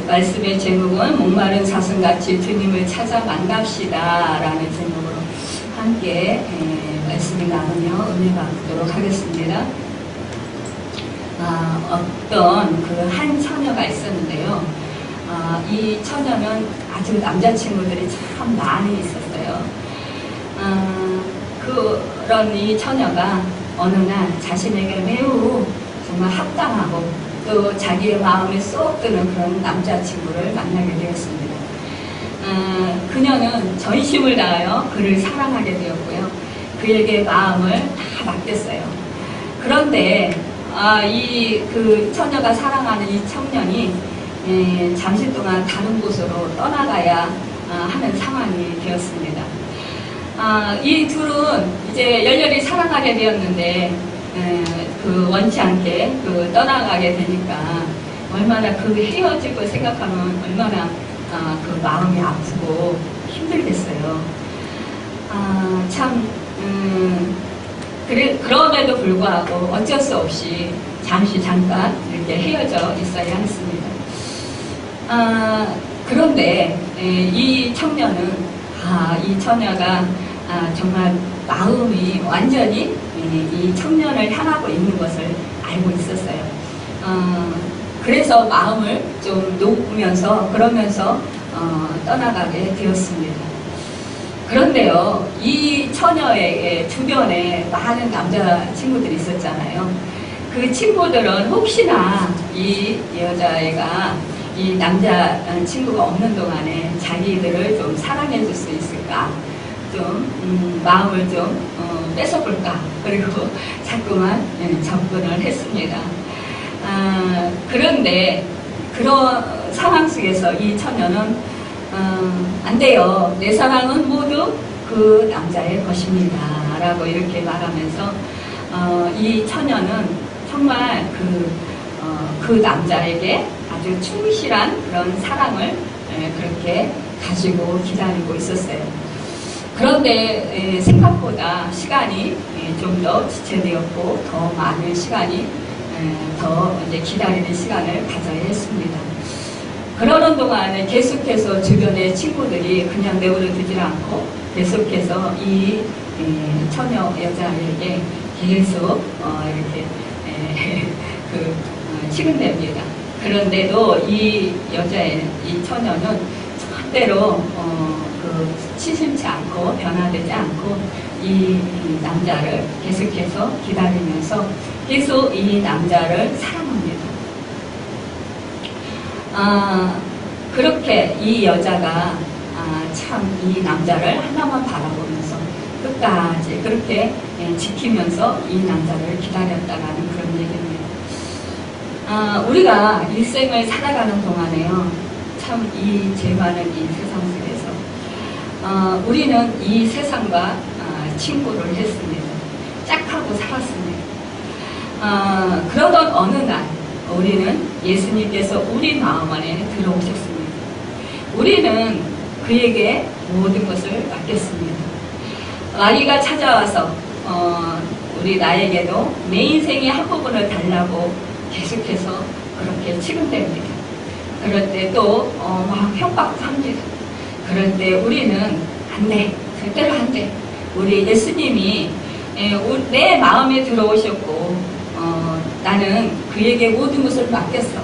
말씀의 제목은 목마른 사슴같이 주님을 찾아 만납시다 라는 제목으로 함께 말씀을 나누며 은혜 받도록 하겠습니다. 어떤 그 한 처녀가 있었는데요. 이 처녀는 아주 남자친구들이 참 많이 있었어요. 그런 이 처녀가 어느 날 자신에게 매우 정말 합당하고 또 자기의 마음에 쏙 드는 그런 남자친구를 만나게 되었습니다. 그녀는 전심을 다하여 그를 사랑하게 되었고요. 그에게 마음을 다 맡겼어요. 그런데 그 처녀가 사랑하는 이 청년이 잠시 동안 다른 곳으로 떠나가야 하는 상황이 되었습니다. 이 둘은 이제 열렬히 사랑하게 되었는데 그 원치 않게 그 떠나가게 되니까 얼마나 그 헤어질 생각하면 얼마나 그 마음이 아프고 힘들겠어요. 그럼에도 불구하고 어쩔 수 없이 잠깐 이렇게 헤어져 있어야 했습니다. 그런데 이 청년은 이 처녀가 정말 마음이 완전히 이 청년을 향하고 있는 것을 알고 있었어요. 그래서 마음을 좀 놓으면서 그러면서 떠나가게 되었습니다. 그런데요, 이 처녀에게 주변에 많은 남자친구들이 있었잖아요. 그 친구들은 혹시나 이 여자애가 이 남자친구가 없는 동안에 자기들을 좀 사랑해 줄 수 있을까? 좀 마음을 좀 뺏어볼까? 그리고 자꾸만 접근을 했습니다. 그런데 그런 상황 속에서 이 처녀는 안 돼요. 내 사랑은 모두 그 남자의 것입니다. 라고 이렇게 말하면서 이 처녀는 정말 그 남자에게 아주 충실한 그런 사랑을 그렇게 가지고 기다리고 있었어요. 그런데 생각보다 시간이 좀 더 지체되었고 더 많은 시간이 더 이제 기다리는 시간을 가져야 했습니다. 그러는 동안에 계속해서 주변의 친구들이 그냥 내버려 두질 않고 계속해서 이 처녀 여자에게 계속 이렇게 치근댑니다. 그런데도 이 여자의 이 처녀는 절대로 치심치 않고 변화되지 않고 이 남자를 계속해서 기다리면서 계속 이 남자를 사랑합니다. 그렇게 이 여자가 참 이 남자를 하나만 바라보면서 끝까지 그렇게 지키면서 이 남자를 기다렸다라는 그런 얘기입니다. 우리가 일생을 살아가는 동안에요, 참 이 죄 많은 이 세상 속에서 우리는 이 세상과 친구를 했습니다. 짝하고 살았습니다. 그러던 어느 날 우리는 예수님께서 우리 마음 안에 들어오셨습니다. 우리는 그에게 모든 것을 맡겼습니다. 마귀가 찾아와서 우리 나에게도 내 인생의 한 부분을 달라고 계속해서 그렇게 치근댑니다. 그럴 때 또 막 협박도 합니다. 그럴 때 우리는 안 돼, 절대로 안 돼. 우리 예수님이 내 마음에 들어오셨고 나는 그에게 모든 것을 맡겼어.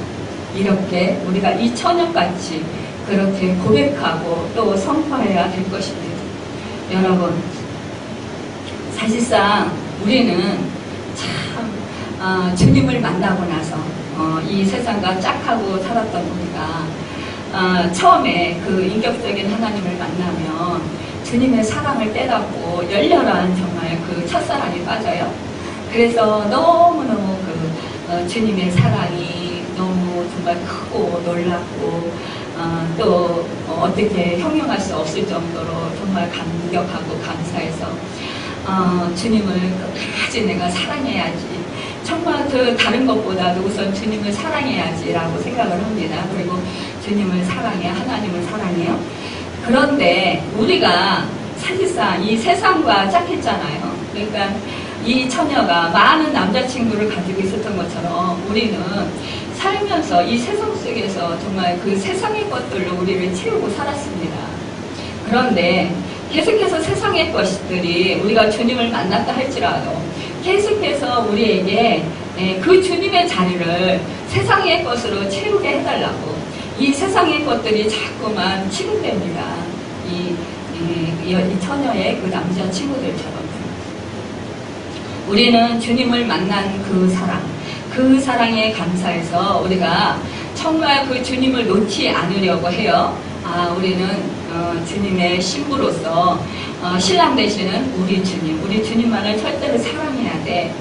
이렇게 우리가 이 처녀같이 그렇게 고백하고 또 선포해야 될 것입니다. 여러분, 사실상 우리는 참 주님을 만나고 나서 이 세상과 짝하고 살았던 우리가 처음에 그 인격적인 하나님을 만나면 주님의 사랑을 깨닫고 열렬한 정말 그 첫사랑이 빠져요. 그래서 너무너무 주님의 사랑이 너무 정말 크고 놀랍고 또 어떻게 형용할 수 없을 정도로 정말 감격하고 감사해서 주님을 끝까지 내가 사랑해야지, 정말 그 다른 것보다도 우선 주님을 사랑해야지 라고 생각을 합니다. 그리고 주님을 사랑해요, 하나님을 사랑해요. 그런데 우리가 사실상 이 세상과 짝했잖아요. 그러니까 이 처녀가 많은 남자친구를 가지고 있었던 것처럼 우리는 살면서 이 세상 속에서 정말 그 세상의 것들로 우리를 채우고 살았습니다. 그런데 계속해서 세상의 것들이 우리가 주님을 만났다 할지라도 계속해서 우리에게 그 주님의 자리를 세상의 것으로 채우게 해달라고 이 세상의 것들이 자꾸만 취급됩니다. 이 처녀의 그 남자 친구들처럼. 우리는 주님을 만난 그 사랑에 감사해서 우리가 정말 그 주님을 놓지 않으려고 해요. 우리는 주님의 신부로서 신랑 되시는 우리 주님만을 절대로 사랑해야 돼.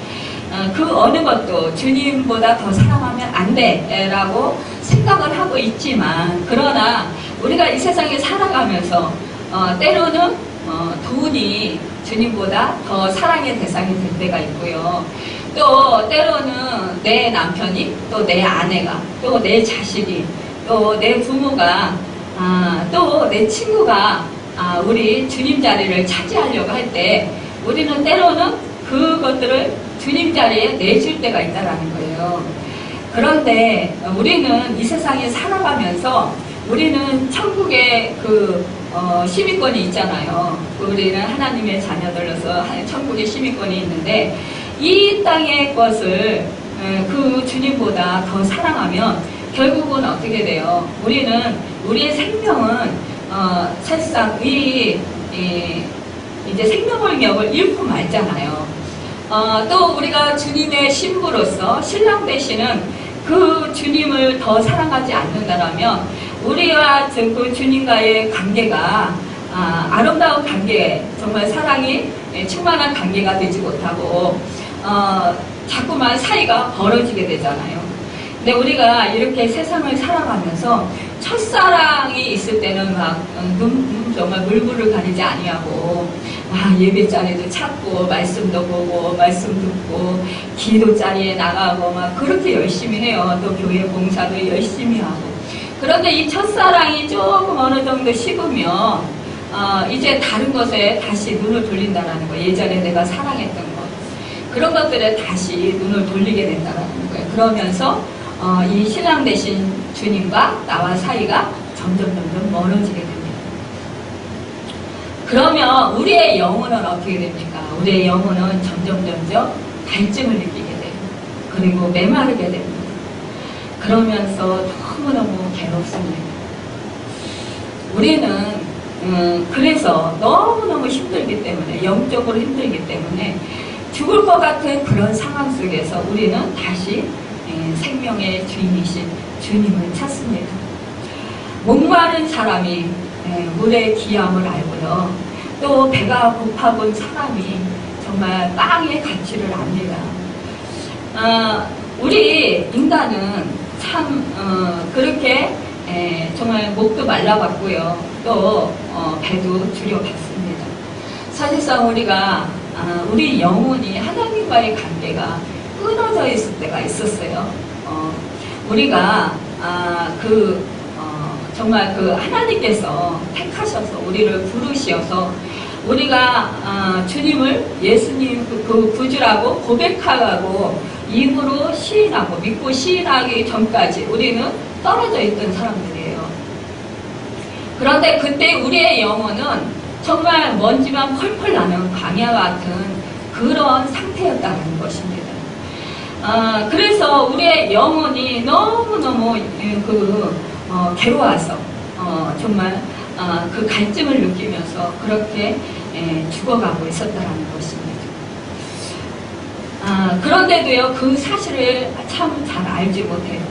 그 어느 것도 주님보다 더 사랑하면 안 돼 라고 생각을 하고 있지만, 그러나 우리가 이 세상에 살아가면서 때로는 돈이 주님보다 더 사랑의 대상이 될 때가 있고요. 또 때로는 내 남편이, 또 내 아내가, 또 내 자식이, 또 내 부모가, 또 내 친구가 우리 주님 자리를 차지하려고 할 때 우리는 때로는 그것들을 주님 자리에 내줄 때가 있다라는 거예요. 그런데 우리는 이 세상에 살아가면서 우리는 천국의 시민권이 있잖아요. 우리는 하나님의 자녀들로서 천국의 시민권이 있는데, 이 땅의 것을 그 주님보다 더 사랑하면 결국은 어떻게 돼요? 우리의 생명은 사실상 이제 생명을 잃고 말잖아요. 또 우리가 주님의 신부로서 신랑 되시는 그 주님을 더 사랑하지 않는다면 우리와 그 주님과의 관계가 아름다운 관계, 정말 사랑이 충만한 관계가 되지 못하고 자꾸만 사이가 벌어지게 되잖아요. 근데 우리가 이렇게 세상을 살아가면서 첫사랑이 있을 때는 막 정말 물불을 가리지 아니하고 예배 자리도 찾고 말씀도 보고 말씀 듣고 기도 자리에 나가고 막 그렇게 열심히 해요. 또 교회 봉사도 열심히 하고. 그런데 이 첫사랑이 조금 어느 정도 식으면 이제 다른 것에 다시 눈을 돌린다라는 거예요. 예전에 내가 사랑했던 것, 그런 것들에 다시 눈을 돌리게 된다라는 거예요. 그러면서 이 신랑 되신 주님과 나와 사이가 점점 멀어지게 됩니다. 그러면 우리의 영혼은 어떻게 됩니까? 우리의 영혼은 점점 갈증을 느끼게 돼요. 그리고 메마르게 됩니다. 그러면서 너무너무 괴롭습니다. 우리는 그래서 너무너무 힘들기 때문에, 영적으로 힘들기 때문에 죽을 것 같은 그런 상황 속에서 우리는 다시 생명의 주인이신 주님을 찾습니다. 목마른 사람이 물의 귀함을 알고요. 또 배가 고파본 사람이 정말 빵의 가치를 압니다. 우리 인간은 참 그렇게 정말 목도 말라봤고요. 또 배도 줄여봤습니다. 사실상 우리 영혼이 하나님과의 관계가 끊어져 있을 때가 있었어요. 우리가 정말 하나님께서 택하셔서 우리를 부르셔서 우리가 주님을 예수님 그 구주라고 고백하고 입으로 시인하고 믿고 시인하기 전까지 우리는 떨어져 있던 사람들이에요. 그런데 그때 우리의 영혼은 정말 먼지만 펄펄 나는 광야 같은 그런 상태였다는 것입니다. 그래서 우리의 영혼이 너무너무 괴로워서 정말 그 갈증을 느끼면서 그렇게 죽어가고 있었다는 것입니다. 그런데도요, 그 사실을 참 잘 알지 못해요.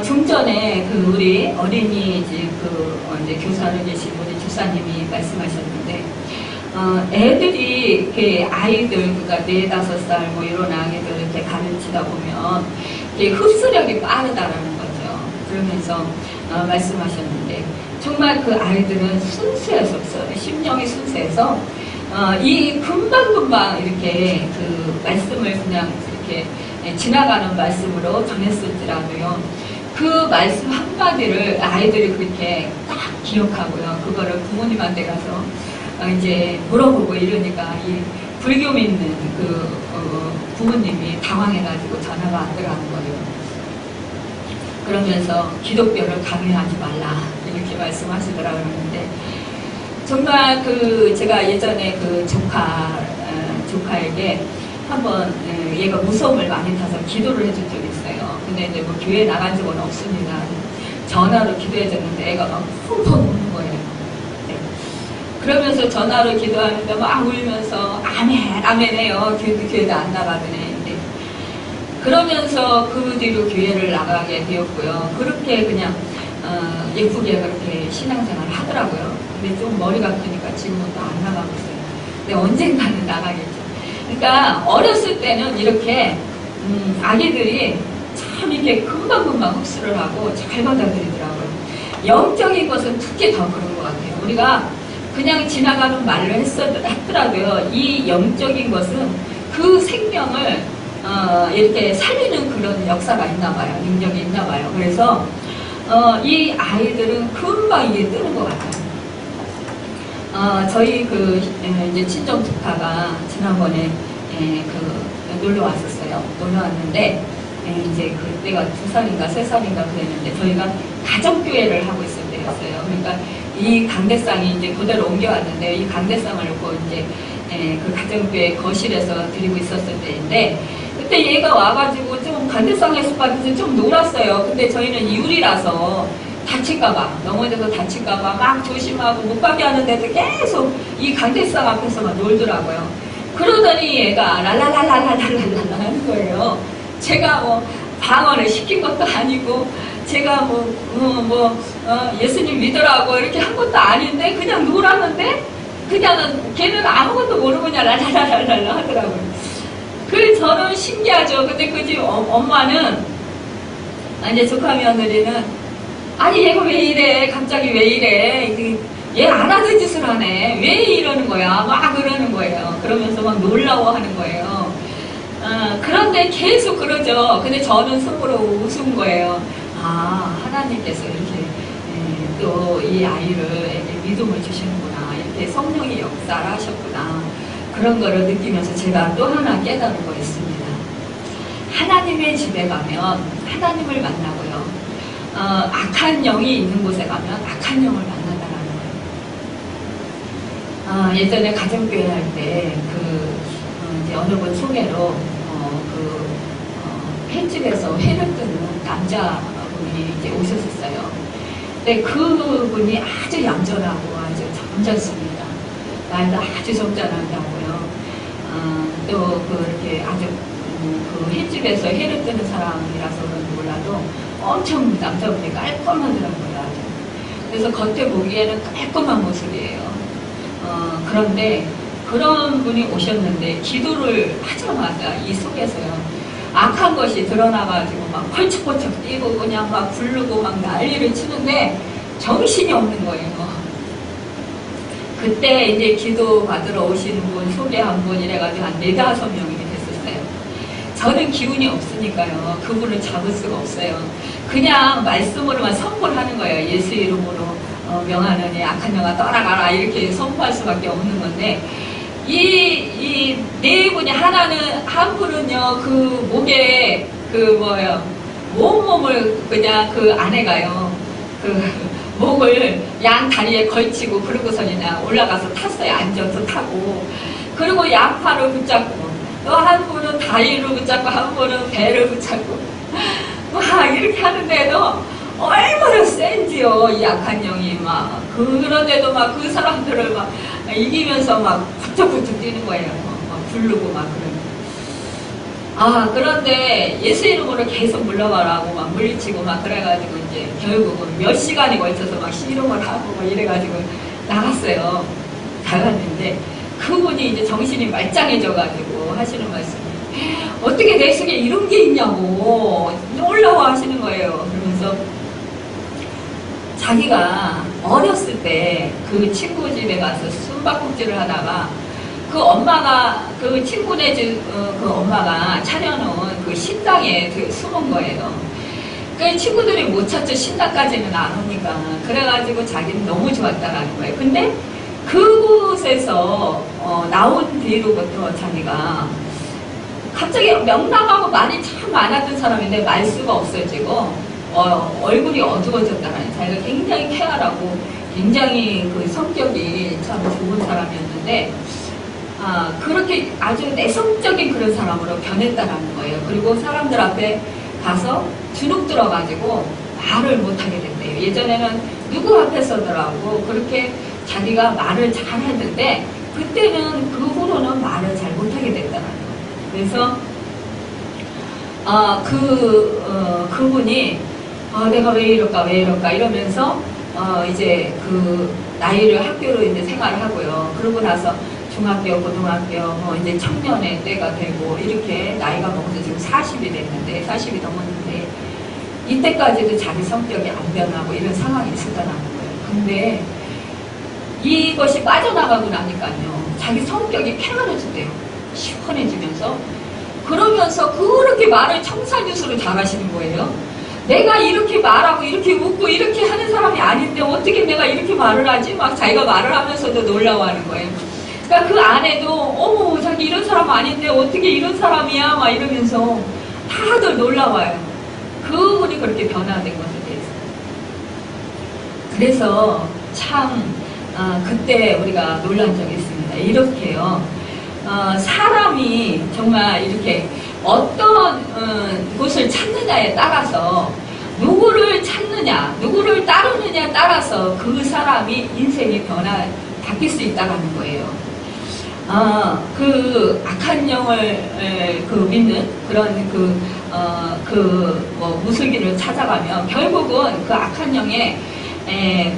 좀 전에 우리 어린이집 이제 교사를 계신 우리 집사님이 말씀하셨는데, 애들이 아이들, 그러니까 4-5살 이런 아이들 이렇게 가르치다 보면 흡수력이 빠르다라는 거죠. 그러면서 말씀하셨는데, 정말 그 아이들은 순수했었어요. 심령이 순수해서 이 금방금방 이렇게 말씀을 그냥 이렇게 지나가는 말씀으로 전했을지라도요, 그 말씀 한마디를 아이들이 그렇게 딱 기억하고요, 그거를 부모님한테 가서 이제 물어보고 이러니까 이 불교 믿는 부모님이 당황해가지고 전화가 안 들어가는 거예요. 그러면서 기독교를 강요하지 말라 이렇게 말씀하시더라고요. 그런데 정말 제가 예전에 조카에게 한번 얘가 무서움을 많이 타서 기도를 해준 적이 있어요. 근데 이제 뭐 교회 나간 적은 없습니다. 전화로 기도해줬는데 애가 막 펑펑 우는 거예요. 네. 그러면서 전화로 기도하는데 막 울면서 아멘 아멘해요. 교회도 안 나가더니. 네. 그러면서 그 뒤로 교회를 나가게 되었고요. 그렇게 그냥 예쁘게 그렇게 신앙생활을 하더라고요. 근데 좀 머리가 크니까 지금은 또 안 나가고 있어요. 근데 언젠가는 나가겠죠. 그러니까 어렸을 때는 이렇게 아기들이 참 이렇게 금방금방 흡수를 하고 잘 받아들이더라고요. 영적인 것은 특히 더 그런 것 같아요. 우리가 그냥 지나가는 말로 했더라도요. 이 영적인 것은 그 생명을 이렇게 살리는 그런 역사가 있나 봐요. 능력이 있나 봐요. 그래서 이 아이들은 금방 이게 뜨는 것 같아요. 저희 이제 친정 조카가 지난번에 놀러 왔었어요. 놀러 왔는데 이제 그때가 2살인가 3살인가 그랬는데 저희가 가정교회를 하고 있을 때였어요. 그러니까 이 강대상이 이제 그대로 옮겨왔는데 이 강대상을 놓고 이제 그 가정교회 거실에서 드리고 있었을 때인데 그때 얘가 와가지고 좀 강대상에서 좀 놀았어요. 근데 저희는 유리라서 다칠까봐, 넘어져서 다칠까봐 막 조심하고 못 가게 하는데도 계속 이 강대상 앞에서 막 놀더라고요. 그러더니 얘가 랄랄랄랄랄랄랄 하는 거예요. 제가 뭐 방언을 시킨 것도 아니고 제가 예수님 믿으라고 이렇게 한 것도 아닌데 그냥 놀았는데 그냥 걔는 아무것도 모르고 그냥 랄랄랄랄 하더라고요. 저는 신기하죠. 근데 그 집 엄마는 이제 조카 며느리는 아니 얘가 왜 이래 갑자기 왜 이래 얘 안 하던 짓을 하네 왜 이러는 거야 막 그러는 거예요. 그러면서 막 놀라워 하는 거예요. 그런데 계속 그러죠. 근데 저는 속으로 웃은 거예요. 아 하나님께서 이렇게 또 이 아이를 믿음을 주시는구나 이렇게 성령의 역사를 하셨구나 그런 거를 느끼면서 제가 또 하나 깨달은 거 있습니다. 하나님의 집에 가면 하나님을 만나고요. 악한 영이 있는 곳에 가면 악한 영을 만난다는 거예요. 예전에 가정교회 할 때 이제 어느 분 소개로 횟집에서 회를 뜨는 남자분이 이제 오셨었어요. 근데 그분이 아주 얌전하고 아주 점잖습니다. 말도 아주 점잖하다고요. 또 그렇게 아주 그 횟집에서 회를 뜨는 사람이라서는 몰라도 엄청 남자분이 깔끔하더라고요. 아주. 그래서 겉에 보기에는 깔끔한 모습이에요. 그런데 그런 분이 오셨는데 기도를 하자마자 이 속에서요. 악한 것이 드러나가지고 막 펄쩍펄쩍 뛰고 그냥 막 부르고 막 난리를 치는데 정신이 없는 거예요. 그때 이제 기도 받으러 오시는 분 소개 한 분 이래가지고 한 4~5명이 됐었어요. 저는 기운이 없으니까요. 그분을 잡을 수가 없어요. 그냥 말씀으로만 선포하는 거예요. 예수 이름으로 명하느니 악한 영아 떠나가라 이렇게 선포할 수밖에 없는 건데 이 네 분이 한 분은요 그 목에 온몸을 그냥 그 아내가요 목을 양 다리에 걸치고 그러고서니나 올라가서 탔어요. 앉아서 타고 그리고 양팔을 붙잡고 또 한 분은 다리를 붙잡고 한 분은 배를 붙잡고 막 이렇게 하는데도 얼마나 센지요 이 약한 영이 막 그런데도 막 그 사람들을 막 이기면서 막 부쩍부쩍 뛰는 거예요. 막 부르고 막 그런데 예수 이름으로 계속 물러가라고 막 물리치고 막 그래가지고 이제 결국은 몇 시간이 걸쳐서 막 씨름을 하고 막 이래가지고 나갔어요. 나갔는데 그분이 이제 정신이 말짱해져가지고 하시는 말씀이 어떻게 내 속에 이런 게 있냐고 놀라워 하시는 거예요. 그러면서 자기가 어렸을 때 그 친구 집에 가서 숨바꼭질을 하다가 그 엄마가 그 친구네 집 그 엄마가 차려놓은 그 식당에 숨은 거예요. 그 친구들이 못 찾죠. 식당까지는 안 오니까. 그래가지고 자기는 너무 좋았다라는 거예요. 근데 그곳에서 나온 뒤로부터 자기가 갑자기 명랑하고 말이 참 많았던 사람인데 말수가 없어지고 얼굴이 어두워졌다는 자기가 굉장히 쾌활하고 굉장히 그 성격이 참 좋은 사람이었는데 그렇게 아주 내성적인 그런 사람으로 변했다라는 거예요. 그리고 사람들 앞에 가서 주눅 들어가지고 말을 못하게 된대요. 예전에는 누구 앞에 서더라고 그렇게 자기가 말을 잘 했는데 그때는 그 후로는 말을 잘 못하게 됐다라는 거예요. 그래서 그분이 내가 왜 이럴까 이러면서 이제 그 나이를 학교로 이제 생활을 하고요. 그러고 나서 중학교, 고등학교, 이제 청년의 때가 되고 이렇게 나이가 먹어서 지금 40이 됐는데 40이 넘었는데 이때까지도 자기 성격이 안 변하고 이런 상황이 있었다는 거예요. 근데 이것이 빠져나가고 나니까요. 자기 성격이 쾌활해지대요. 시원해지면서 그러면서 그렇게 말을 청산유수로 잘하시는 거예요. 내가 이렇게 말하고 이렇게 웃고 이렇게 하는 사람이 아닌데 어떻게 내가 이렇게 말을 하지? 막 자기가 말을 하면서도 놀라워하는 거예요. 그러니까 그 안에도 어머 자기 이런 사람 아닌데 어떻게 이런 사람이야? 막 이러면서 다들 놀라워요. 그분이 그렇게 변화된 것에 대해서. 그래서 참 그때 우리가 놀란 적이 있습니다. 이렇게요. 사람이 정말 이렇게 어떤 곳을 찾느냐에 따라서 누구를 찾느냐, 누구를 따르느냐에 따라서 그 사람이 인생의 바뀔 수 있다는 거예요. 그 악한 영을 믿는 그런 무슬기를 찾아가면 결국은 그 악한 영에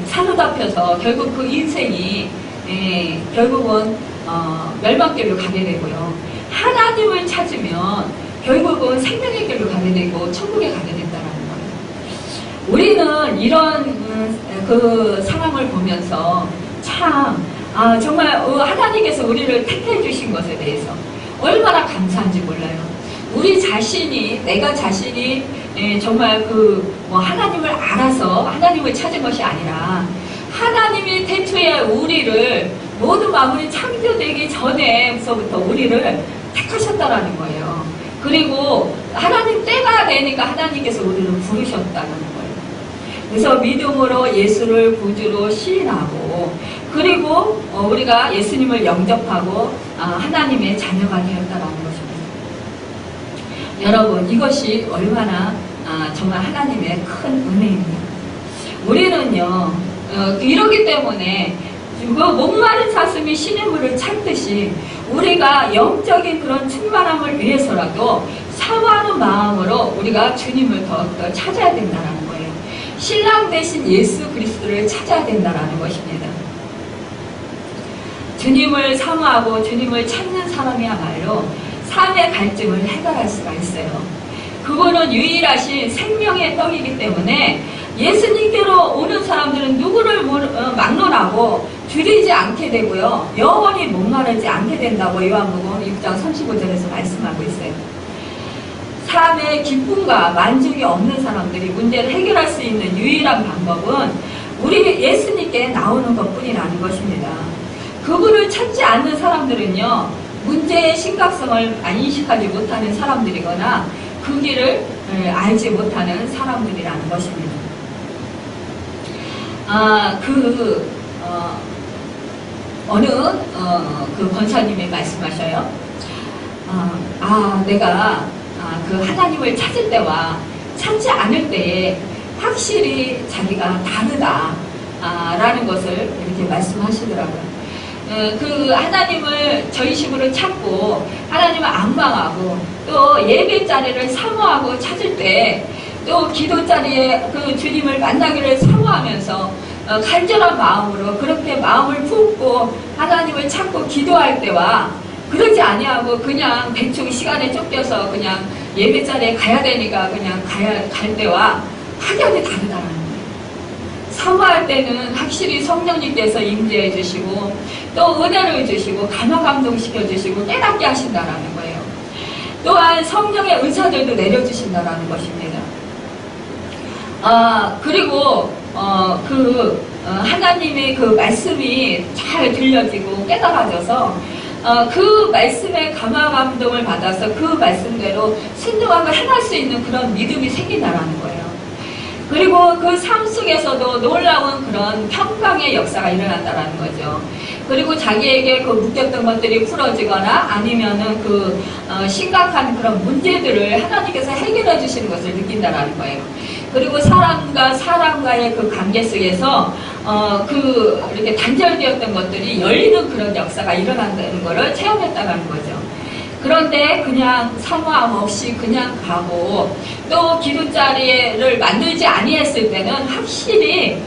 사로잡혀서 결국 그 인생이 결국은 멸망길로 가게 되고요. 하나님을 찾으면 결국은 생명의 길로 가게 되고 천국에 가게 된다는 거예요. 우리는 이런 그 상황을 보면서 참 정말 하나님께서 우리를 택해 주신 것에 대해서 얼마나 감사한지 몰라요. 우리 자신이 내가 자신이 정말 하나님을 알아서 하나님을 찾은 것이 아니라 하나님이 태초에 우리를 모든 만물이 창조되기 전에서부터 우리를 택하셨다라는 거예요. 그리고 하나님 때가 되니까 하나님께서 우리를 부르셨다는 거예요. 그래서 믿음으로 예수를 구주로 시인하고 그리고 우리가 예수님을 영접하고 하나님의 자녀가 되었다라는 것입니다. 여러분 이것이 얼마나 정말 하나님의 큰 은혜입니다. 우리는요 이러기 때문에 목마른 사슴이 신의 물을 찾듯이 우리가 영적인 그런 충만함을 위해서라도 사모하는 마음으로 우리가 주님을 더욱더 찾아야 된다는 거예요. 신랑 대신 예수 그리스도를 찾아야 된다는 것입니다. 주님을 사모하고 주님을 찾는 사람이야말로 삶의 갈증을 해결할 수가 있어요. 그분은 유일하신 생명의 떡이기 때문에 예수님께로 오는 사람들은 누구를 막론하고 줄이지 않게 되고요. 영원히 목마르지 않게 된다고 요한복음 6장 35절에서 말씀하고 있어요. 삶의 기쁨과 만족이 없는 사람들이 문제를 해결할 수 있는 유일한 방법은 우리 예수님께 나오는 것뿐이라는 것입니다. 그분을 찾지 않는 사람들은요. 문제의 심각성을 인식하지 못하는 사람들이거나 그 길을 알지 못하는 사람들이라는 것입니다. 어느 그 권사님이 말씀하셔요. 내가 그 하나님을 찾을 때와 찾지 않을 때에 확실히 자기가 다르다 라는 것을 이렇게 말씀하시더라고요. 그 하나님을 저희식으로 찾고 하나님을 안망하고 또 예배 자리를 사모하고 찾을 때 또 기도 자리에 그 주님을 만나기를 사모하면서 간절한 마음으로 그렇게 마음을 품고 하나님을 찾고 기도할 때와 그러지 아니하고 그냥 대충 시간에 쫓겨서 그냥 예배 자리에 가야 되니까 그냥 갈 때와 확연히 다르다는 거예요. 사모할 때는 확실히 성령님께서 임재해 주시고 또 은혜를 주시고 감화감동시켜 주시고 깨닫게 하신다라는 거예요. 또한 성령의 은사들도 내려주신다라는 것입니다. 그리고 하나님의 그 말씀이 잘 들려지고 깨달아져서 그 말씀에 감화감동을 받아서 그 말씀대로 순종하고 행할 수 있는 그런 믿음이 생긴다라는 거예요. 그리고 그 삶 속에서도 놀라운 그런 평강의 역사가 일어난다는 거죠. 그리고 자기에게 그 묶였던 것들이 풀어지거나 아니면은 그 심각한 그런 문제들을 하나님께서 해결해 주시는 것을 느낀다라는 거예요. 그리고 사람과 사람과의 그 관계 속에서 이렇게 단절되었던 것들이 열리는 그런 역사가 일어난다는 것을 체험했다는 거죠. 그런데 그냥 사모함 없이 그냥 가고 또 기도자리를 만들지 아니했을 때는 확실히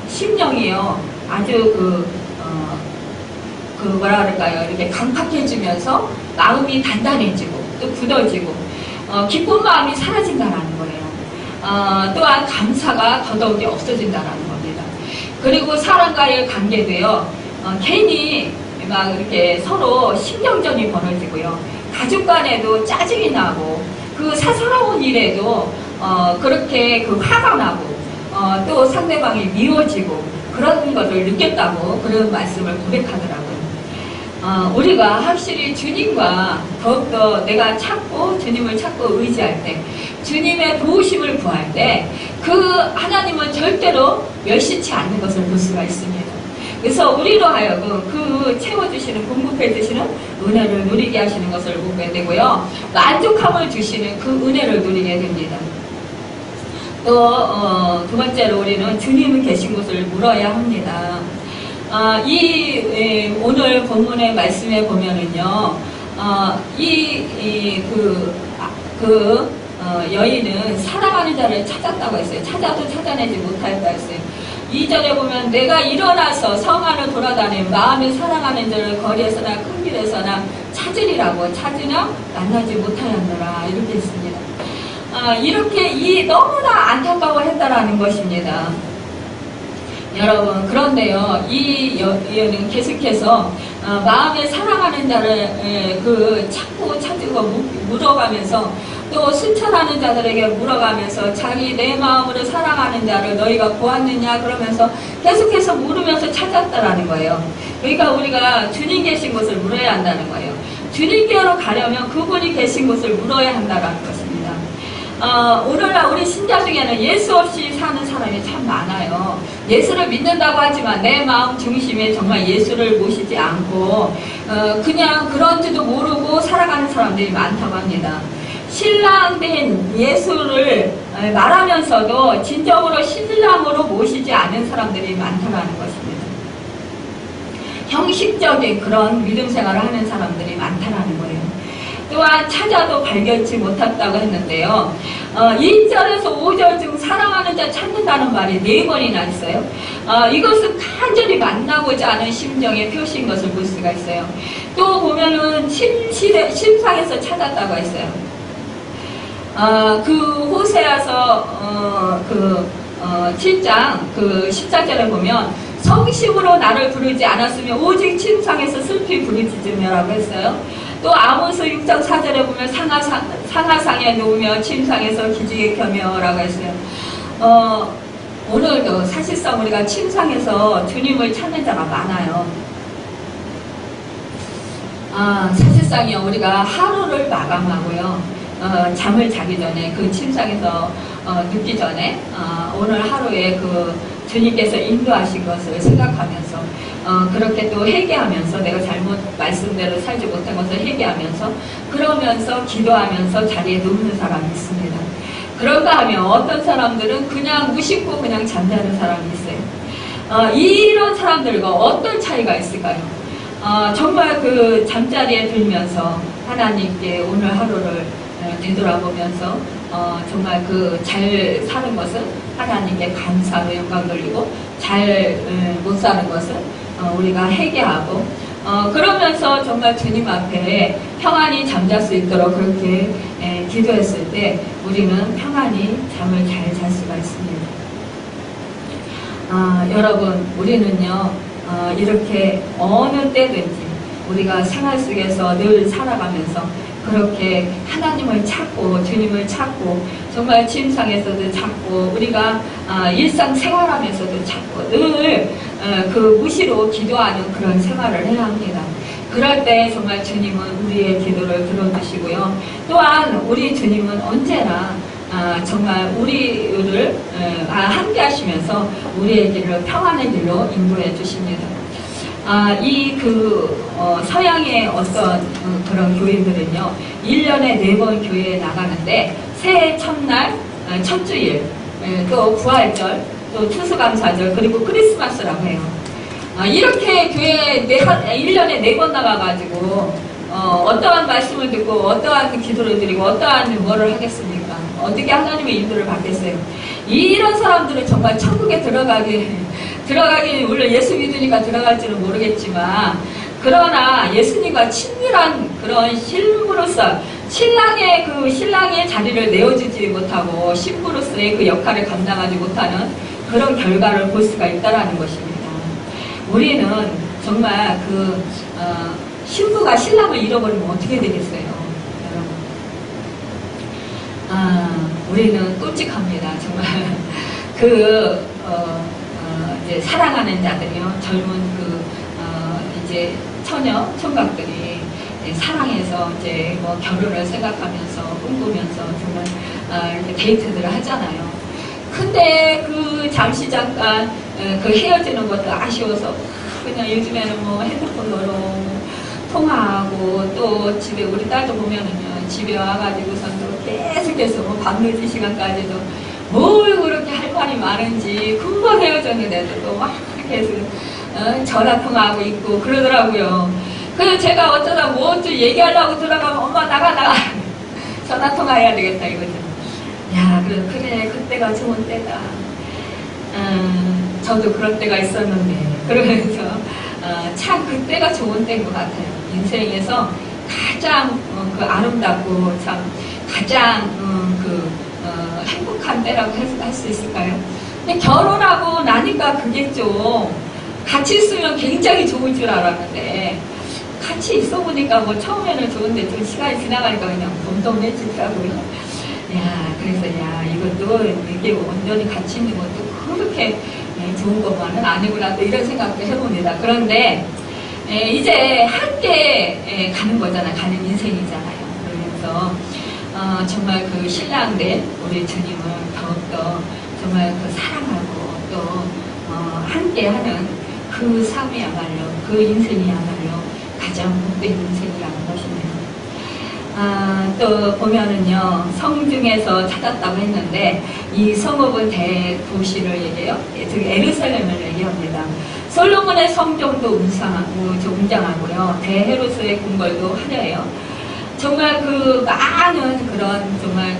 심령이요 아주 뭐라 그럴까요, 이렇게 강팍해지면서 마음이 단단해지고 또 굳어지고 기쁜 마음이 사라진다는 거예요. 또한 감사가 더더욱이 없어진다는 겁니다. 그리고 사람과의 관계도요 괜히 막 이렇게 서로 신경전이 벌어지고요. 가족 간에도 짜증이 나고 그 사사로운 일에도 그렇게 그 화가 나고 또 상대방이 미워지고 그런 것을 느꼈다고 그런 말씀을 고백하더라고요. 우리가 확실히 주님과 더욱더 내가 주님을 찾고 의지할 때, 주님의 도우심을 구할 때 그 하나님은 절대로 멸시치 않는 것을 볼 수가 있습니다. 그래서 우리로 하여금 그 채워주시는, 공급해 주시는 은혜를 누리게 하시는 것을 보게 되고요. 만족함을 주시는 그 은혜를 누리게 됩니다. 또 두 번째로 우리는 주님이 계신 곳을 물어야 합니다. 오늘 본문의 말씀에 보면은요, 여인은 사랑하는 자를 찾았다고 했어요. 찾아도 찾아내지 못하였다 했어요. 2절에 보면 내가 일어나서 성 안을 돌아다니며 마음에 사랑하는 자를 거리에서나 큰 길에서나 찾으리라고 찾으나 만나지 못하였노라 이렇게 했습니다. 이렇게 너무나 안타까워했다라는 것입니다. 여러분, 그런데요, 이 여인은 계속해서 마음에 사랑하는 자를 찾고 물어가면서 또 순찰하는 자들에게 물어가면서 자기 내 마음으로 사랑하는 자를 너희가 보았느냐 그러면서 계속해서 물으면서 찾았다라는 거예요. 그러니까 우리가 주님 계신 곳을 물어야 한다는 거예요. 주님께로 가려면 그분이 계신 곳을 물어야 한다는 것입니다. 오늘날 우리 신자 중에는 예수 없이 사는 사람이 참 많아요. 예수를 믿는다고 하지만 내 마음 중심에 정말 예수를 모시지 않고 그냥 그런지도 모르고 살아가는 사람들이 많다고 합니다. 신랑된 예수를 말하면서도 진정으로 신랑으로 모시지 않은 사람들이 많다는 것입니다. 형식적인 그런 믿음 생활을 하는 사람들이 많다는 거예요. 또한 찾아도 발견치 못했다고 했는데요. 1절에서 5절 중 사랑하는 자 찾는다는 말이 4번이나 있어요. 이것은 간절히 만나고자 하는 심정의 표시인 것을 볼 수가 있어요. 또 보면은 침상에서 찾았다고 했어요. 호세아서 7장 14절에 보면 성심으로 나를 부르지 않았으면 오직 침상에서 슬피 부르짖으며라고 했어요. 또 아모스 6장 4절에 보면 상하상에 누우며 침상에서 기지개 켜며라고 했어요. 오늘도 사실상 우리가 침상에서 주님을 찾는 자가 많아요. 사실상요, 우리가 하루를 마감하고요. 잠을 자기 전에 그 침상에서 눕기 전에 오늘 하루에 그 주님께서 인도하신 것을 생각하면서 그렇게 또 회개하면서 내가 잘못 말씀대로 살지 못한 것을 회개하면서 그러면서 기도하면서 자리에 눕는 사람이 있습니다. 그런가 하면 어떤 사람들은 그냥 무심코 그냥 잠자는 사람이 있어요. 이런 사람들과 어떤 차이가 있을까요? 정말 그 잠자리에 들면서 하나님께 오늘 하루를 되돌아보면서 정말 그 잘 사는 것은 하나님께 감사로 영광 돌리고 잘 못 사는 것은 우리가 회개하고 그러면서 정말 주님 앞에 평안히 잠잘 수 있도록 그렇게 기도했을 때 우리는 평안히 잠을 잘 잘 수가 있습니다. 여러분, 우리는요 이렇게 어느 때든지 우리가 생활 속에서 늘 살아가면서 그렇게 하나님을 찾고 주님을 찾고 정말 침상에서도 찾고 우리가 일상생활하면서도 찾고 늘 그 무시로 기도하는 그런 생활을 해야 합니다. 그럴 때 정말 주님은 우리의 기도를 들어주시고요. 또한 우리 주님은 언제나 정말 우리를 함께 하시면서 우리의 길을 평안의 길로 인도해 주십니다. 서양의 어떤 그런 교인들은요, 1년에 4번 교회에 나가는데, 새해 첫날, 첫주일, 또 부활절, 또 추수감사절, 그리고 크리스마스라고 해요. 이렇게 교회에 1년에 4번 나가가지고, 어떠한 말씀을 듣고, 어떠한 기도를 드리고, 어떠한 뭐를 하겠습니까? 어떻게 하나님의 인도를 받겠어요? 이런 사람들은 정말 천국에 들어가기 물론 예수 믿으니까 들어갈지는 모르겠지만, 그러나 예수님과 친밀한 그런 신부로서 신랑의 자리를 내어주지 못하고 신부로서의 그 역할을 감당하지 못하는 그런 결과를 볼 수가 있다는 것입니다. 우리는 정말 신부가 신랑을 잃어버리면 어떻게 되겠어요? 여러분. 우리는 끔찍합니다. 정말 이제 사랑하는 자들이요, 젊은 이제 총각들이 사랑해서 이제 뭐 결혼을 생각하면서 꿈꾸면서 정말 이렇게 데이트들을 하잖아요. 근데 잠시 잠깐 헤어지는 것도 아쉬워서 그냥 요즘에는 뭐 핸드폰으로 통화하고, 또 집에 우리 딸도 보면은요, 집에 와가지고선도 계속해서 뭐 밤늦은 시간까지도 뭘 그렇게 할 말이 많은지, 금방 헤어졌는데도 또 막 계속 전화 통화하고 있고 그러더라고요. 그래서 제가 어쩌다 뭐 좀 얘기하려고 들어가면 엄마 나가 전화 통화해야 되겠다 이거죠. 야, 그래 그때가 좋은 때다. 저도 그런 때가 있었는데, 그러면서 참 그때가 좋은 때인 것 같아요. 인생에서 가장 아름답고 참 가장 행복한 때라고 할 수 있을까요? 근데 결혼하고 나니까 그게 좀 같이 있으면 굉장히 좋을 줄 알았는데, 같이 있어 보니까 뭐 처음에는 좋은데 좀 시간이 지나가니까 그냥 덤덤해지더라고요. 그래서 이것도 이게 온전히 같이 있는 것도 그렇게 좋은 것만은 아니구나, 또 이런 생각도 해봅니다. 그런데 이제 함께 가는 거잖아요. 가는 인생이잖아요. 그러면서 정말 신랑된 우리 주님을 더욱더 정말 사랑하고 또 함께하는 그 삶이야말로, 그 인생이야말로 가장 복된 인생이라는 것입니다. 또 보면은요, 성 중에서 찾았다고 했는데, 이 성읍은 대도시를 얘기해요. 즉 에루살렘을 얘기합니다. 솔로몬의 성전도 웅장하고요, 대헤로스의 궁궐도 화려해요. 정말 많은 그런 정말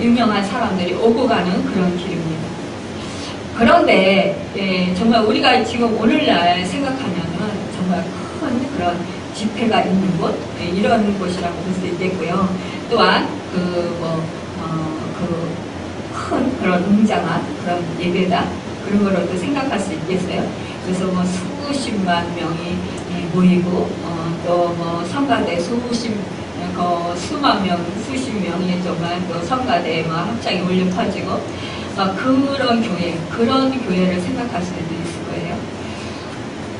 유명한 사람들이 오고 가는 그런 길입니다. 그런데 정말 우리가 지금 오늘날 생각하면은 정말 큰 그런 집회가 있는 곳, 이런 곳이라고 볼 수 있겠고요. 또한 큰 그런 웅장한 그런 예배다, 그런 거로도 생각할 수 있겠어요. 그래서 뭐 수십만 명이 모이고, 또 뭐 성가대 수만 명, 수십 명이 정말 또 성가대에 막 합창이 울려 퍼지고, 그런 교회를 생각할 수도 있을 거예요.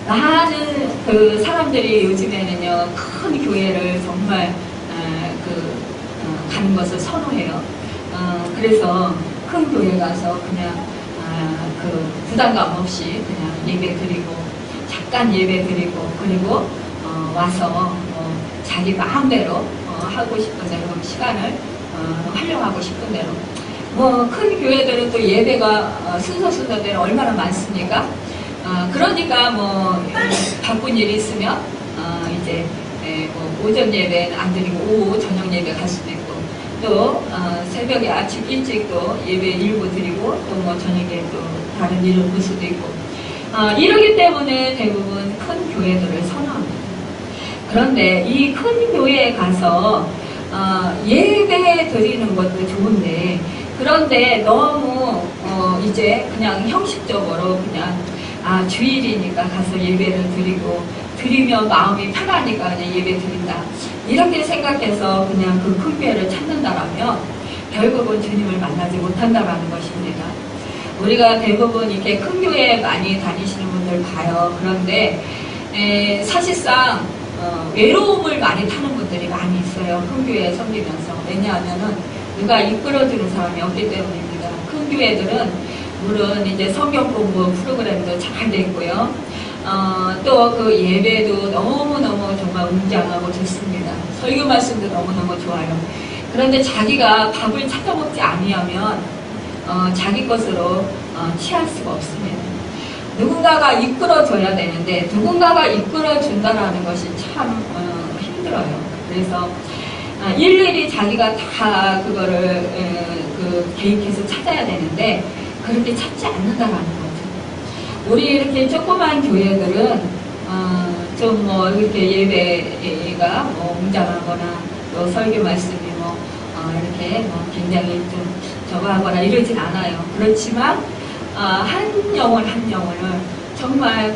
많은 사람들이 요즘에는요, 큰 교회를 정말 가는 것을 선호해요. 그래서 큰 교회 가서 그냥 부담감 없이 그냥 예배 드리고, 잠깐 예배 드리고, 그리고 와서 자기 마음대로 하고 싶은 대로 시간을 활용하고 싶은 대로. 큰 교회들은 또 예배가 순서대로 얼마나 많습니까? 그러니까 바쁜 일이 있으면 이제 오전 예배는 안 드리고 오후 저녁 예배 갈 수도 있고, 또 새벽에 아침 일찍 또 예배 일부 드리고, 또 저녁에 또 다른 일을 볼 수도 있고, 이러기 때문에 대부분 큰 교회들을 선호합니다. 그런데 이 큰 교회에 가서 예배 드리는 것도 좋은데, 그런데 너무 이제 그냥 형식적으로 그냥 주일이니까 가서 예배를 드리면 마음이 편하니까 그냥 예배 드린다, 이렇게 생각해서 그냥 그 큰 교회를 찾는다라면 결국은 주님을 만나지 못한다라는 것입니다. 우리가 대부분 이렇게 큰 교회에 많이 다니시는 분들 봐요. 그런데 사실상 외로움을 많이 타는 분들이 많이 있어요. 큰 교회에 섬기면서. 왜냐하면은 누가 이끌어주는 사람이 없기 때문입니다. 큰 교회들은 물론 이제 성경 공부 프로그램도 잘 됐고요. 또 그 예배도 너무너무 정말 웅장하고 좋습니다. 설교 말씀도 너무너무 좋아요. 그런데 자기가 밥을 찾아 먹지 아니하면 자기 것으로 취할 수가 없습니다. 누군가가 이끌어줘야 되는데 누군가가 이끌어준다는 것이 참 힘들어요. 그래서 일일이 자기가 다 그거를 개입해서 찾아야 되는데 그렇게 찾지 않는다라는 거죠. 우리 이렇게 조그만 교회들은 좀 뭐 이렇게 예배가 뭐 웅장하거나 또 설교 말씀이 뭐 이렇게 뭐 굉장히 좀 저거 하거나 이러진 않아요. 그렇지만 한 영혼 한 영혼을 정말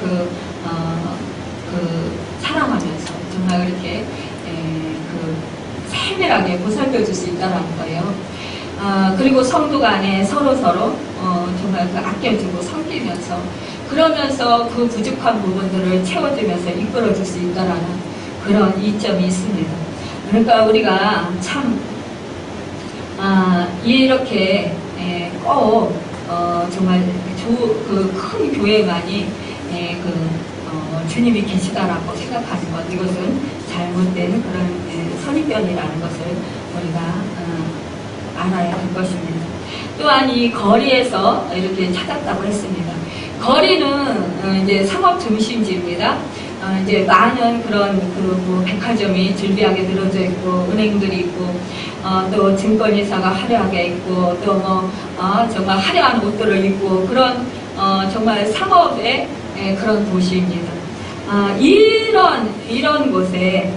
사랑하면서 정말 그렇게 세밀하게 보살펴 줄 수 있다는 거예요. 그리고 성도 간에 서로 정말 아껴주고 섬기면서 그러면서 그 부족한 부분들을 채워주면서 이끌어줄 수 있다는 그런 이점이 있습니다. 그러니까 우리가 참 이렇게 꼭 정말 큰 교회만이 주님이 계시다라고 생각하는 것, 이것은 잘못된 그런 선입견이라는 것을 우리가 알아야 할 것입니다. 또한 이 거리에서 이렇게 찾았다고 했습니다. 거리는 이제 상업 중심지입니다. 이제 많은 그런 뭐 백화점이 즐비하게 늘어져 있고 은행들이 있고 또 증권회사가 화려하게 있고 또 뭐 정말 화려한 옷들을 입고 그런 정말 상업의 그런 도시입니다. 이런 곳에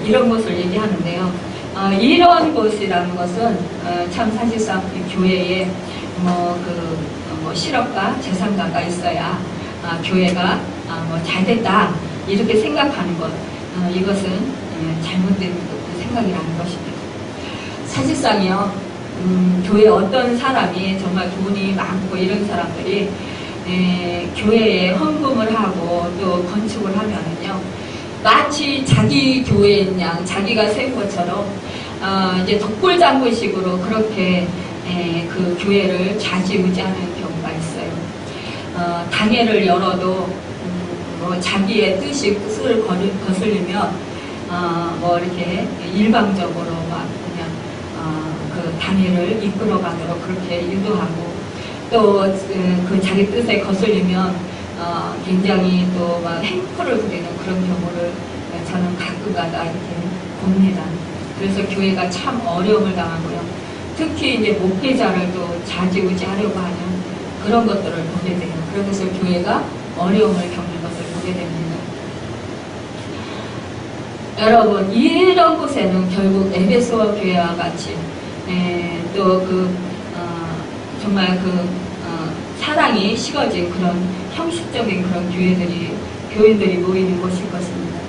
이런 곳을 얘기하는데요. 이런 곳이라는 것은 참 사실상 교회에 실업가, 재산가가 있어야 교회가 잘 됐다 이렇게 생각하는 것, 이것은 잘못된 생각이라는 것입니다. 사실상요, 교회 어떤 사람이 정말 돈이 많고 이런 사람들이 교회에 헌금을 하고 또 건축을 하면은요, 마치 자기 교회인 양 자기가 세운 것처럼 이제 덕골장구식으로 그렇게 그 교회를 좌지우지하는 경우가 있어요. 당회를 열어도 자기의 뜻을 거슬리면 이렇게 일방적으로 막 그냥 그 당회를 이끌어가도록 그렇게 유도하고 또 그 자기 뜻에 거슬리면 굉장히 또 막 행포를 부리는 그런 경우를 저는 가끔가다 이렇게 봅니다. 그래서 교회가 참 어려움을 당하고요. 특히 이제 목회자를 또 좌지우지하려고 하는 그런 것들을 보게 돼요. 그래서 교회가 어려움을 겪는 것을 보게 됩니다. 여러분, 이런 곳에는 결국 에베소 교회와 같이 또 정말 사랑이 식어진 그런 형식적인 그런 교인들이 모이는 곳일 것입니다.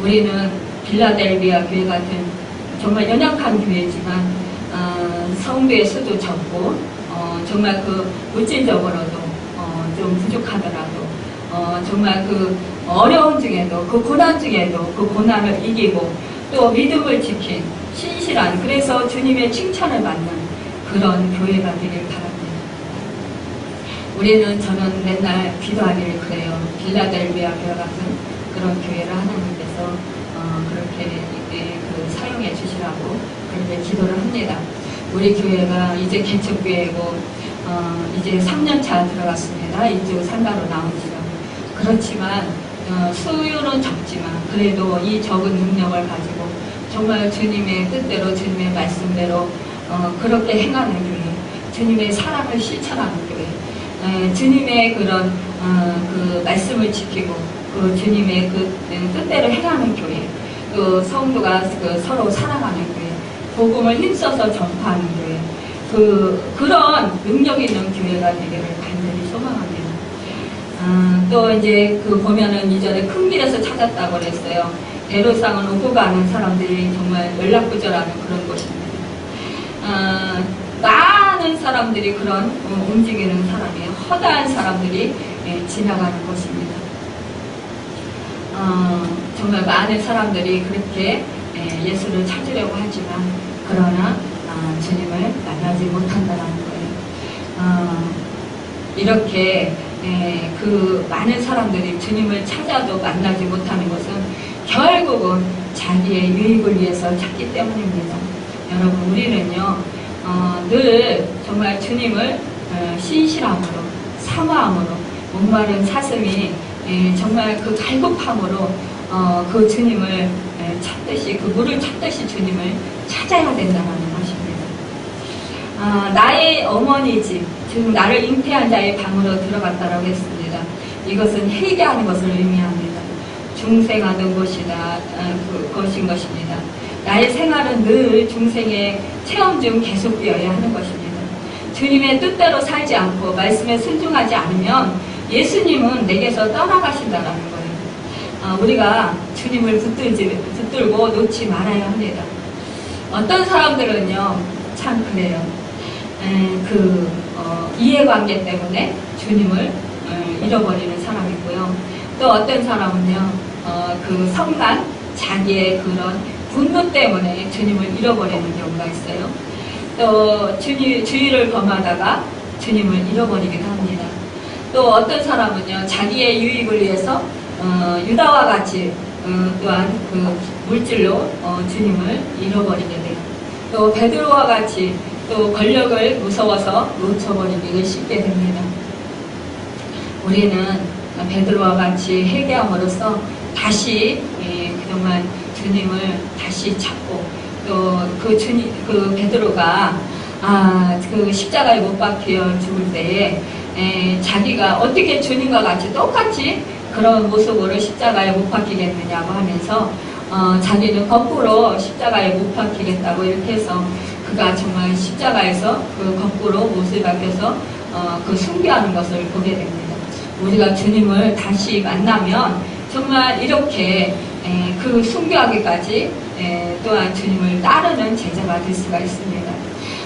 우리는 빌라델비아 교회 같은 정말 연약한 교회지만 성도의 수도 적고 정말 물질적으로도 좀 부족하더라도 정말 어려움 중에도 고난 중에도 고난을 이기고 또 믿음을 지킨 신실한, 그래서 주님의 칭찬을 받는 그런 교회가 되길 바랍니다. 저는 맨날 기도하기를 그래요. 빌라델비아 교회 같은 그런 교회를 하나님께서 그렇게 사용해 주시라고 그렇게 기도를 합니다. 우리 교회가 이제 개척교회고 이제 3년차 들어갔습니다. 이쪽 상가로 나온 지가. 그렇지만 수요는 적지만 그래도 이 적은 능력을 가지고 정말 주님의 뜻대로 주님의 말씀대로 그렇게 행하는 교회, 주님의 사랑을 실천하는 교회, 주님의 그런 말씀을 지키고 주님의 뜻대로 행하는 교회, 또 성도가 서로 사랑하는 교회, 복음을 힘써서 전파하는 교회, 그런 능력 있는 교회가 되기를 간절히 소망합니다. 또 이제 보면은 이전에 큰 길에서 찾았다고 그랬어요. 대로상은 오고 가는 사람들이 정말 연락구절하는 그런 곳입니다. 많은 사람들이 그런 움직이는 사람이에요. 허다한 사람들이 지나가는 곳입니다. 정말 많은 사람들이 그렇게 예수를 찾으려고 하지만 그러나 주님을 만나지 못한다는 거예요. 이렇게 그 많은 사람들이 주님을 찾아도 만나지 못하는 것은 결국은 자기의 유익을 위해서 찾기 때문입니다. 여러분, 우리는요 늘 정말 주님을 신실함으로, 사모함으로, 목마른 사슴이 정말 그 갈급함으로 그 주님을 찾듯이, 그 물을 찾듯이 주님을 찾아야 된다는 것입니다. 나의 어머니 집, 즉 나를 잉태한 자의 방으로 들어갔다라고 했습니다. 이것은 회개하는 것을 의미합니다. 중생하는 곳이다, 그것인 것입니다. 나의 생활은 늘 중생의 체험 중 계속되어야 하는 것입니다. 주님의 뜻대로 살지 않고 말씀에 순종하지 않으면 예수님은 내게서 떠나가신다는 거예요. 우리가 주님을 붙들고 놓지 말아야 합니다. 어떤 사람들은요 참 그래요. 이해관계 때문에 주님을 잃어버리는 사람이고요. 또 어떤 사람은요 그 성난, 자기의 그런 분노 때문에 주님을 잃어버리는 경우가 있어요. 또 주의를 범하다가 주님을 잃어버리기도 합니다. 또 어떤 사람은요 자기의 유익을 위해서 유다와 같이 또한 그 물질로 주님을 잃어버리게 돼요. 또 베드로와 같이 또 권력을 무서워서 놓쳐버리기가 쉽게 됩니다. 우리는 베드로와 같이 회개함으로써 다시 정말 주님을 다시 찾고, 또 그 베드로가 그 십자가에 못 박혀 죽을 때에 자기가 어떻게 주님과 같이 똑같이 그런 모습으로 십자가에 못 박히겠느냐고 하면서 자기는 거꾸로 십자가에 못 박히겠다고 이렇게 해서 그가 정말 십자가에서 그 거꾸로 못을 박혀서 그 숭배하는 것을 보게 됩니다. 우리가 주님을 다시 만나면 정말 이렇게 그 숭배하기까지 또한 주님을 따르는 제자가 될 수가 있습니다.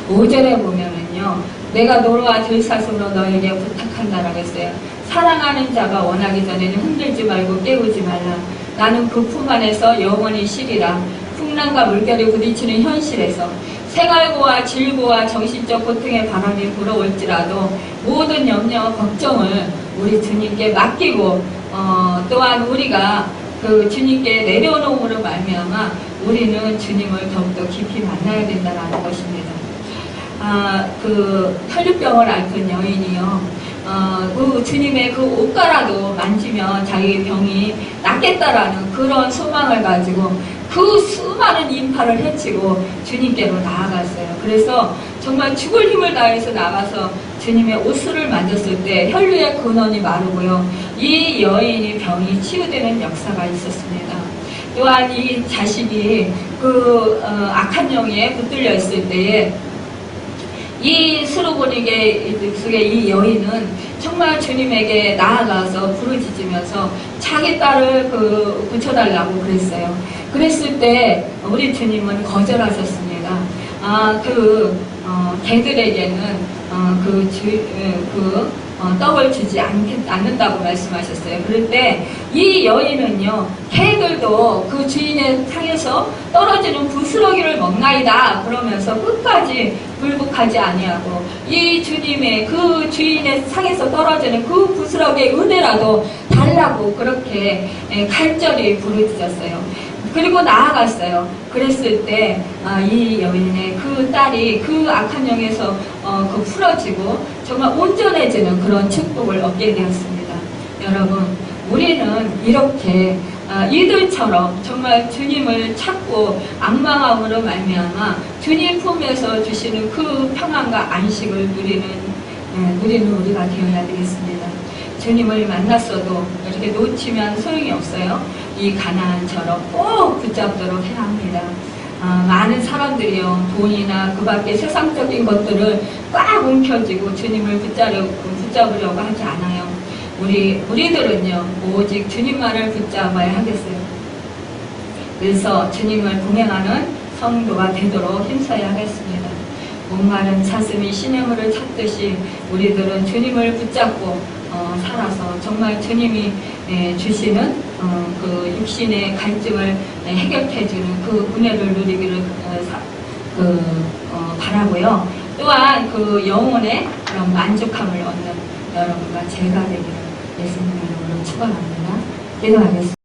5절에 보면은요, 내가 너와 들사슴으로 너에게 부탁한다라고 했어요. 사랑하는 자가 원하기 전에는 흔들지 말고 깨우지 말라. 나는 그 품 안에서 영원히 쉬리라. 풍랑과 물결이 부딪히는 현실에서 생활고와 질고와 정신적 고통의 바람이 불어올지라도 모든 염려, 걱정을 우리 주님께 맡기고 또한 우리가 그 주님께 내려놓음으로 말미암아 우리는 주님을 더욱더 깊이 만나야 된다는 것입니다. 그 혈류병을 앓던 여인이요, 그 주님의 그 옷가라도 만지면 자기 병이 낫겠다라는 그런 소망을 가지고 그 수많은 인파를 헤치고 주님께로 나아갔어요. 그래서 정말 죽을 힘을 다해서 나가서 주님의 옷을 만졌을 때 혈류의 근원이 마르고요, 이 여인이 병이 치유되는 역사가 있었습니다. 또한 이 자식이 그 악한 영에 붙들려 있을 때에 이 수르보니게 속의 이 여인은 정말 주님에게 나아가서 부르짖으면서 자기 딸을 고쳐달라고 그랬어요. 그랬을 때 우리 주님은 거절하셨습니다. 개들에게는 떡을 주지 않는다고 말씀하셨어요. 그럴 때 이 여인은요, 개들도 그 주인의 상에서 떨어지는 부스러기를 먹나이다 그러면서 끝까지 불복하지 아니하고 이 주님의 그 주인의 상에서 떨어지는 그 부스러기의 은혜라도 달라고 그렇게 간절히 부르짖었어요. 그리고 나아갔어요. 그랬을 때 이 여인의 그 딸이 그 악한 영에서 풀어지고 정말 온전해지는 그런 축복을 얻게 되었습니다. 여러분, 우리는 이렇게 이들처럼 정말 주님을 찾고 악망함으로 말미암아 주님 품에서 주시는 그 평안과 안식을 누리는 우리가 되어야 되겠습니다. 주님을 만났어도 이렇게 놓치면 소용이 없어요. 이 가나안처럼 꼭 붙잡도록 해야 합니다. 많은 사람들이요, 돈이나 그 밖에 세상적인 것들을 꽉 움켜쥐고 주님을 붙잡으려고 하지 않아요. 우리들은요, 오직 주님만을 붙잡아야 하겠어요. 그래서 주님을 동행하는 성도가 되도록 힘써야 하겠습니다. 목마른 사슴이 시냇물을 찾듯이 우리들은 주님을 붙잡고 살아서 정말 주님이 주시는 그 육신의 갈증을 해결해주는 그 은혜를 누리기를 바라고요. 또한 그 영혼의 그런 만족함을 얻는 여러분과 제가 되기를 예수님 이름으로 축원합니다. 기도하겠습니다.